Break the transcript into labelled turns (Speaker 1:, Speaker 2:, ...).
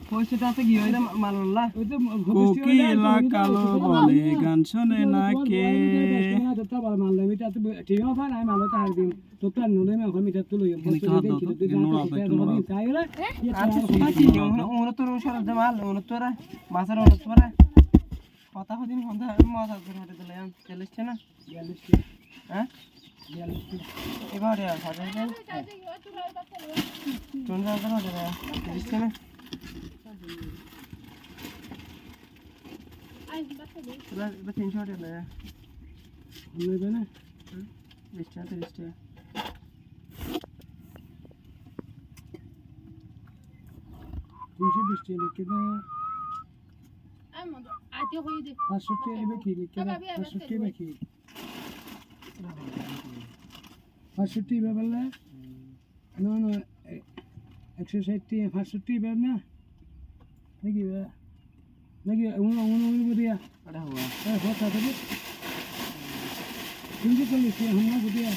Speaker 1: পয়সাটাতে কি হইছে মাল্লা
Speaker 2: কোকিলা কালো বলে গান শোনে না কে
Speaker 1: মাছের কথা হদিন মজা করে হাতে দিলে চল্লিশটা না হ্যাঁ এবার চল্লিশটা না তিনশো টাকা নেবে না 20 টাকা 30 টাকা
Speaker 3: পাঁচষট্টি ব্যাপার না 160 65 ব্যাপার না নাকি নাকি দিয়া তিনশো 40 হন না বুঝিয়া